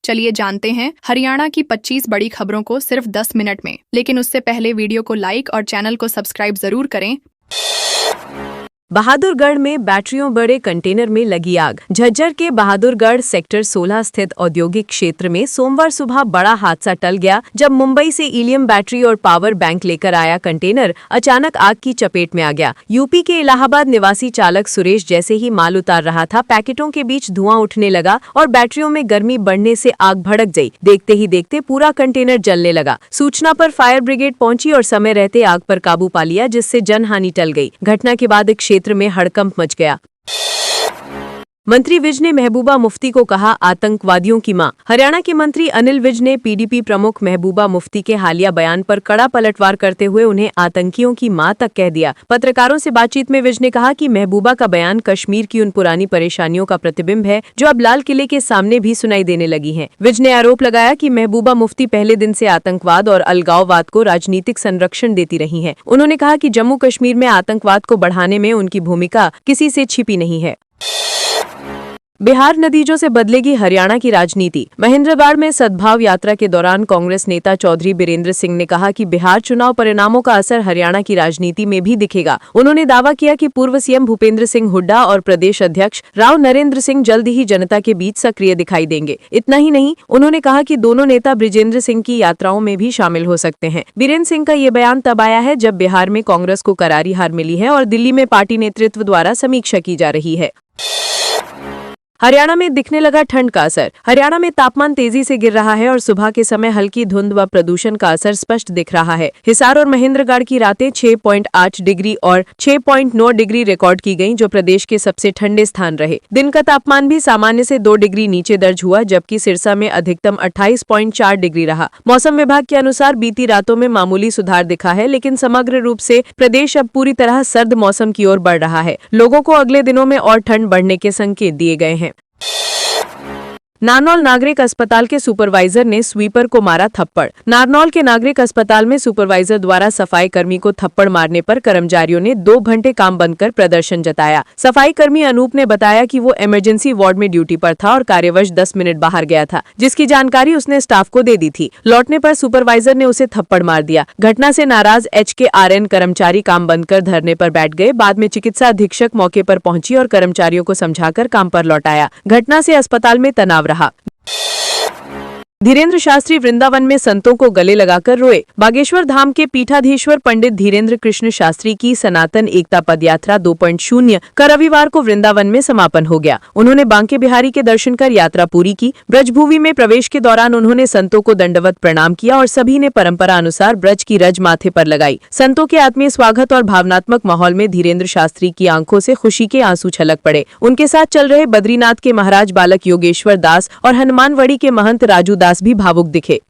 चलिए जानते हैं हरियाणा की 25 बड़ी खबरों को सिर्फ 10 मिनट में। लेकिन उससे पहले वीडियो को लाइक और चैनल को सब्सक्राइब जरूर करें। बहादुरगढ़ में बैटरियों बड़े कंटेनर में लगी आग। झज्जर के बहादुरगढ़ सेक्टर 16 स्थित औद्योगिक क्षेत्र में सोमवार सुबह बड़ा हादसा टल गया, जब मुंबई से हीलियम बैटरी और पावर बैंक लेकर आया कंटेनर अचानक आग की चपेट में आ गया। यूपी के इलाहाबाद निवासी चालक सुरेश जैसे ही माल उतार रहा था, पैकेटों के बीच धुआं उठने लगा और बैटरियों में गर्मी बढ़ने से आग भड़क गई। देखते ही देखते पूरा कंटेनर जलने लगा। सूचना पर फायर ब्रिगेड पहुंची और समय रहते आग पर काबू पा लिया, जिससे जनहानि टल गई। घटना के बाद क्षेत्र में हड़कंप मच गया। मंत्री विज ने महबूबा मुफ्ती को कहा आतंकवादियों की मां। हरियाणा के मंत्री अनिल विज ने पीडीपी प्रमुख महबूबा मुफ्ती के हालिया बयान पर कड़ा पलटवार करते हुए उन्हें आतंकियों की मां तक कह दिया। पत्रकारों से बातचीत में विज ने कहा कि महबूबा का बयान कश्मीर की उन पुरानी परेशानियों का प्रतिबिंब है जो अब लाल किले के सामने भी सुनाई देने लगी हैं। विज ने आरोप लगाया कि महबूबा मुफ्ती पहले दिन से आतंकवाद और अलगाववाद को राजनीतिक संरक्षण देती रही हैं। उन्होंने कहा कि जम्मू कश्मीर में आतंकवाद को बढ़ाने में उनकी भूमिका किसी से छिपी नहीं है। बिहार नतीजों से बदलेगी हरियाणा की राजनीति। महेंद्रगढ़ में सद्भाव यात्रा के दौरान कांग्रेस नेता चौधरी बीरेंद्र सिंह ने कहा कि बिहार चुनाव परिणामों का असर हरियाणा की राजनीति में भी दिखेगा। उन्होंने दावा किया कि पूर्व सीएम भूपेंद्र सिंह हुड्डा और प्रदेश अध्यक्ष राव नरेंद्र सिंह जल्द ही जनता के बीच सक्रिय दिखाई देंगे। इतना ही नहीं, उन्होंने कहा कि दोनों नेता बृजेंद्र सिंह की यात्राओं में भी शामिल हो सकते हैं। बीरेंद्र सिंह का ये बयान तब आया है जब बिहार में कांग्रेस को करारी हार मिली है और दिल्ली में पार्टी नेतृत्व द्वारा समीक्षा की जा रही है। हरियाणा में दिखने लगा ठंड का असर। हरियाणा में तापमान तेजी से गिर रहा है और सुबह के समय हल्की धुंध व प्रदूषण का असर स्पष्ट दिख रहा है। हिसार और महेंद्रगढ़ की रातें 6.8 डिग्री और 6.9 डिग्री रिकॉर्ड की गईं, जो प्रदेश के सबसे ठंडे स्थान रहे। दिन का तापमान भी सामान्य से 2 डिग्री नीचे दर्ज हुआ, जबकि सिरसा में अधिकतम 28.4 डिग्री रहा। मौसम विभाग के अनुसार बीती रातों में मामूली सुधार दिखा है, लेकिन समग्र रूप से प्रदेश अब पूरी तरह सर्द मौसम की ओर बढ़ रहा है। लोगों को अगले दिनों में और ठंड बढ़ने के संकेत दिए गए हैं। नारनौल नागरिक अस्पताल के सुपरवाइजर ने स्वीपर को मारा थप्पड़। नारनौल के नागरिक अस्पताल में सुपरवाइजर द्वारा सफाई कर्मी को थप्पड़ मारने पर कर्मचारियों ने 2 घंटे काम बंद कर प्रदर्शन जताया। सफाई कर्मी अनूप ने बताया कि वो इमरजेंसी वार्ड में ड्यूटी पर था और कार्यवश 10 मिनट बाहर गया था, जिसकी जानकारी उसने स्टाफ को दे दी थी। लौटने पर सुपरवाइजर ने उसे थप्पड़ मार दिया। घटना से नाराज HKRN कर्मचारी काम बंद कर धरने पर बैठ गए। बाद में चिकित्सा अधीक्षक मौके पर पहुंची और कर्मचारियों को समझाकर काम पर लौटाया। घटना से अस्पताल में तनाव रहा। धीरेन्द्र शास्त्री वृंदावन में संतों को गले लगाकर रोए। बागेश्वर धाम के पीठाधीश्वर पंडित धीरेन्द्र कृष्ण शास्त्री की सनातन एकता पदयात्रा 2.0 का रविवार को वृंदावन में समापन हो गया। उन्होंने बांके बिहारी के दर्शन कर यात्रा पूरी की। ब्रजभूमि में प्रवेश के दौरान उन्होंने संतों को दंडवत प्रणाम किया और सभी ने परंपरा अनुसार ब्रज की रज माथे पर लगाई। संतों के आत्मीय स्वागत और भावनात्मक माहौल में धीरेन्द्र शास्त्री की आंखों से खुशी के आंसू छलक पड़े। उनके साथ चल रहे बद्रीनाथ के महाराज बालक योगेश्वर दास और हनुमानवड़ी के महंत राजू दास भी भावुक दिखे।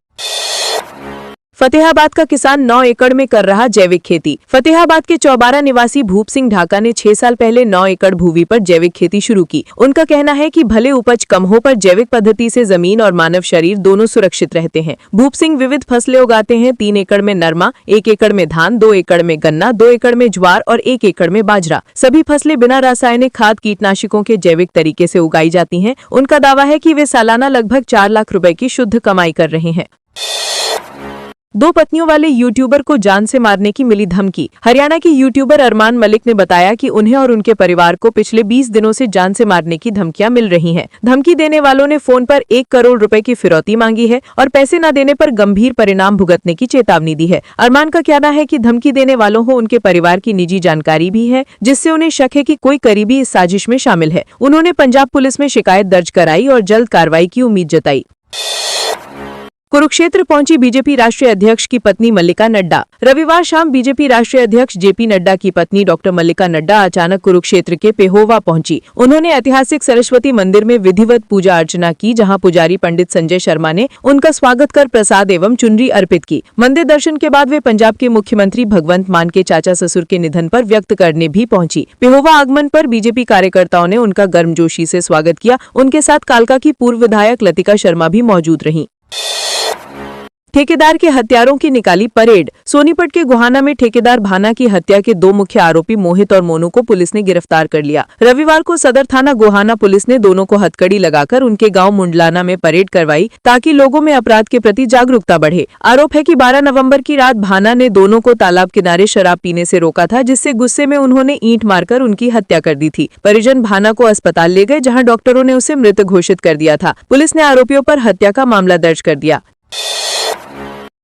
फतेहाबाद का किसान 9 एकड़ में कर रहा जैविक खेती। फतेहाबाद के चौबारा निवासी भूप सिंह ढाका ने 6 साल पहले 9 एकड़ भूमि पर जैविक खेती शुरू की। उनका कहना है कि भले उपज कम हो, पर जैविक पद्धति से जमीन और मानव शरीर दोनों सुरक्षित रहते हैं। भूप सिंह विविध फसलें उगाते हैं। 3 एकड़ में नरमा, 1 एकड़ में धान, 2 एकड़ में गन्ना, 2 एकड़ में ज्वार और 1 एकड़ में बाजरा। सभी फसलें बिना रासायनिक खाद कीटनाशकों के जैविक तरीके से उगाई जाती हैं। उनका दावा है कि वे सालाना लगभग 4 लाख रुपए की शुद्ध कमाई कर रहे हैं। 2 पत्नियों वाले यूट्यूबर को जान से मारने की मिली धमकी। हरियाणा के यूट्यूबर अरमान मलिक ने बताया कि उन्हें और उनके परिवार को पिछले 20 दिनों से जान से मारने की धमकियां मिल रही हैं। धमकी देने वालों ने फोन पर 1 करोड़ रुपए की फिरौती मांगी है और पैसे न देने पर गंभीर परिणाम भुगतने की चेतावनी दी है। अरमान का कहना है कि धमकी देने वालों को उनके परिवार की निजी जानकारी भी है, जिससे उन्हें शक है कि कोई करीबी इस साजिश में शामिल है। उन्होंने पंजाब पुलिस में शिकायत दर्ज कराई और जल्द कार्रवाई की उम्मीद जताई। कुरुक्षेत्र पहुंची बीजेपी राष्ट्रीय अध्यक्ष की पत्नी मल्लिका नड्डा। रविवार शाम बीजेपी राष्ट्रीय अध्यक्ष जेपी नड्डा की पत्नी डॉक्टर मल्लिका नड्डा अचानक कुरुक्षेत्र के पेहोवा पहुंची। उन्होंने ऐतिहासिक सरस्वती मंदिर में विधिवत पूजा अर्चना की, जहां पुजारी पंडित संजय शर्मा ने उनका स्वागत कर प्रसाद एवं चुनरी अर्पित की। मंदिर दर्शन के बाद वे पंजाब के मुख्यमंत्री भगवंत मान के चाचा ससुर के निधन पर व्यक्त करने भी पहुंची। पेहोवा आगमन पर बीजेपी कार्यकर्ताओं ने उनका गर्मजोशी से स्वागत किया। उनके साथ कालका की पूर्व विधायक लतिका शर्मा भी मौजूद रहीं। ठेकेदार के हत्यारों की निकाली परेड। सोनीपत के गोहाना में ठेकेदार भाना की हत्या के 2 मुख्य आरोपी मोहित और मोनू को पुलिस ने गिरफ्तार कर लिया। रविवार को सदर थाना गोहाना पुलिस ने दोनों को हथकड़ी लगाकर उनके गांव मुंडलाना में परेड करवाई ताकि लोगों में अपराध के प्रति जागरूकता बढ़े। आरोप है कि 12 नवंबर की रात भाना ने दोनों को तालाब किनारे शराब पीने से रोका था, जिससे गुस्से में उन्होंने ईंट मारकर उनकी हत्या कर दी थी। परिजन भाना को अस्पताल ले गए, जहाँ डॉक्टरों ने उसे मृत घोषित कर दिया था। पुलिस ने आरोपियों पर हत्या का मामला दर्ज कर दिया।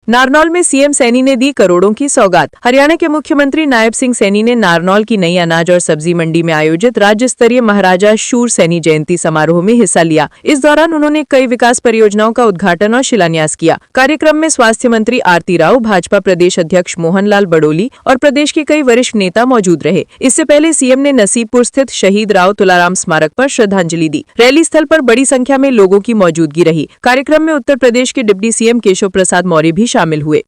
नारनौल में सीएम सैनी ने दी करोड़ों की सौगात। हरियाणा के मुख्यमंत्री नायब सिंह सैनी ने नारनौल की नई अनाज और सब्जी मंडी में आयोजित राज्य स्तरीय महाराजा शूर सैनी जयंती समारोह में हिस्सा लिया। इस दौरान उन्होंने कई विकास परियोजनाओं का उद्घाटन और शिलान्यास किया। कार्यक्रम में स्वास्थ्य मंत्री आरती राव, भाजपा प्रदेश अध्यक्ष मोहनलाल बडोली और प्रदेश के कई वरिष्ठ नेता मौजूद रहे। इससे पहले सीएम ने नसीबपुर स्थित शहीद राव तुलाराम स्मारक पर श्रद्धांजलि दी। रैली स्थल पर बड़ी संख्या में लोगों की मौजूदगी रही। कार्यक्रम में उत्तर प्रदेश के डिप्टी सीएम केशव प्रसाद मौर्य भी शामिल हुए।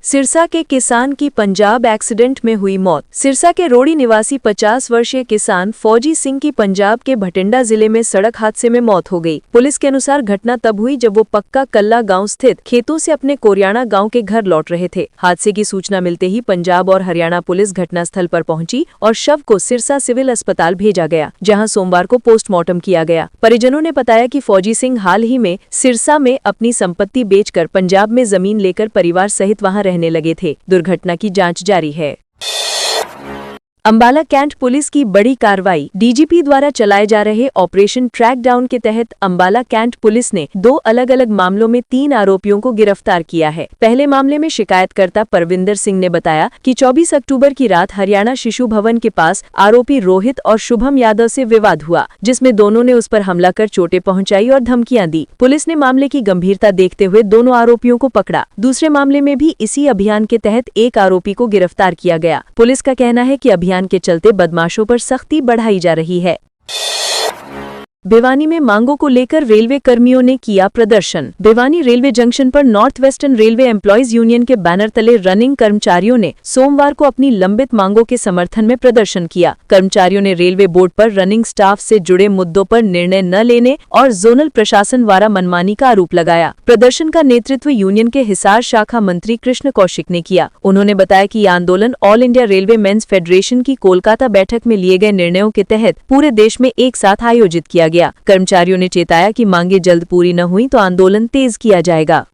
सिरसा के किसान की पंजाब एक्सीडेंट में हुई मौत। सिरसा के रोड़ी निवासी 50 वर्षीय किसान फौजी सिंह की पंजाब के भटिंडा जिले में सड़क हादसे में मौत हो गई। पुलिस के अनुसार घटना तब हुई जब वो पक्का कल्ला गांव स्थित खेतों से अपने कोरियाना गांव के घर लौट रहे थे। हादसे की सूचना मिलते ही पंजाब और हरियाणा पुलिस घटनास्थल पर पहुंची और शव को सिरसा सिविल अस्पताल भेजा गया, जहां सोमवार को पोस्टमार्टम किया गया। परिजनों ने बताया कि फौजी सिंह हाल ही में सिरसा में अपनी संपत्ति बेचकर पंजाब में जमीन लेकर परिवार सहित वहां रहने लगे थे। दुर्घटना की जांच जारी है। अंबाला कैंट पुलिस की बड़ी कार्रवाई। डीजीपी द्वारा चलाए जा रहे ऑपरेशन ट्रैक डाउन के तहत अंबाला कैंट पुलिस ने 2 अलग अलग मामलों में 3 आरोपियों को गिरफ्तार किया है। पहले मामले में शिकायतकर्ता परविंदर सिंह ने बताया कि 24 अक्टूबर की रात हरियाणा शिशु भवन के पास आरोपी रोहित और शुभम यादव से विवाद हुआ, जिसमें दोनों ने उस पर हमला कर चोटें पहुंचाई और धमकियां दी। पुलिस ने मामले की गंभीरता देखते हुए दोनों आरोपियों को पकड़ा। दूसरे मामले में भी इसी अभियान के तहत एक आरोपी को गिरफ्तार किया गया। पुलिस का कहना है कि अभियान के चलते बदमाशों पर सख्ती बढ़ाई जा रही है। भिवानी में मांगों को लेकर रेलवे कर्मियों ने किया प्रदर्शन। भिवानी रेलवे जंक्शन पर north western railway employees union के बैनर तले रनिंग कर्मचारियों ने सोमवार को अपनी लंबित मांगों के समर्थन में प्रदर्शन किया। कर्मचारियों ने रेलवे बोर्ड पर रनिंग स्टाफ से जुड़े मुद्दों पर निर्णय न लेने और जोनल प्रशासन द्वारा मनमानी का आरोप लगाया। प्रदर्शन का नेतृत्व यूनियन के हिसार शाखा मंत्री कृष्ण कौशिक ने किया। उन्होंने बताया कि यह आंदोलन all India railway men's federation की कोलकाता बैठक में लिए गए निर्णयों के तहत पूरे देश में एक साथ आयोजित किया गया। कर्मचारियों ने चेताया कि मांगे जल्द पूरी न हुई तो आंदोलन तेज किया जाएगा।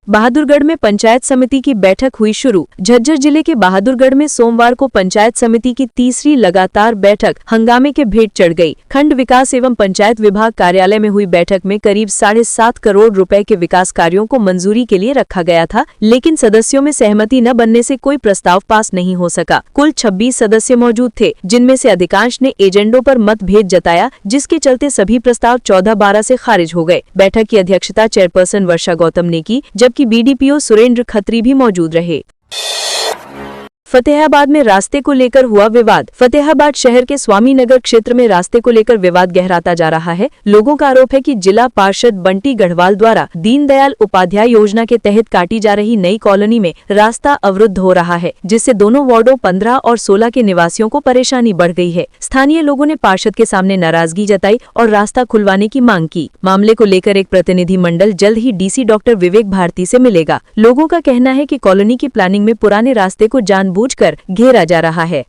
बहादुरगढ़ में पंचायत समिति की बैठक हुई शुरू। झज्जर जिले के बहादुरगढ़ में सोमवार को पंचायत समिति की तीसरी लगातार बैठक हंगामे के भेंट चढ़ गई। खंड विकास एवं पंचायत विभाग कार्यालय में हुई बैठक में करीब 7.5 करोड़ रुपए के विकास कार्यों को मंजूरी के लिए रखा गया था, लेकिन सदस्यों में सहमति न बनने से कोई प्रस्ताव पास नहीं हो सका। कुल 26 सदस्य मौजूद थे, जिनमें से अधिकांश ने एजेंडों पर मतभेद जताया, जिसके चलते सभी प्रस्ताव 14-12 से खारिज हो गए। बैठक की अध्यक्षता चेयरपर्सन वर्षा गौतम ने की, जबकि बीडीपीओ सुरेंद्र खत्री भी मौजूद रहे। फतेहाबाद में रास्ते को लेकर हुआ विवाद। फतेहाबाद शहर के स्वामी नगर क्षेत्र में रास्ते को लेकर विवाद गहराता जा रहा है। लोगों का आरोप है कि जिला पार्षद बंटी गढ़वाल द्वारा दीनदयाल उपाध्याय योजना के तहत काटी जा रही नई कॉलोनी में रास्ता अवरुद्ध हो रहा है, जिससे दोनों वार्डों 15 और 16 के निवासियों को परेशानी बढ़ गई है। स्थानीय लोगों ने पार्षद के सामने नाराजगी जताई और रास्ता खुलवाने की मांग की। मामले को लेकर एक प्रतिनिधि मंडल जल्द ही डीसी डॉक्टर विवेक भारती से मिलेगा। लोगों का कहना है कि कॉलोनी की प्लानिंग में पुराने रास्ते को जानबूझकर घेरा जा रहा है।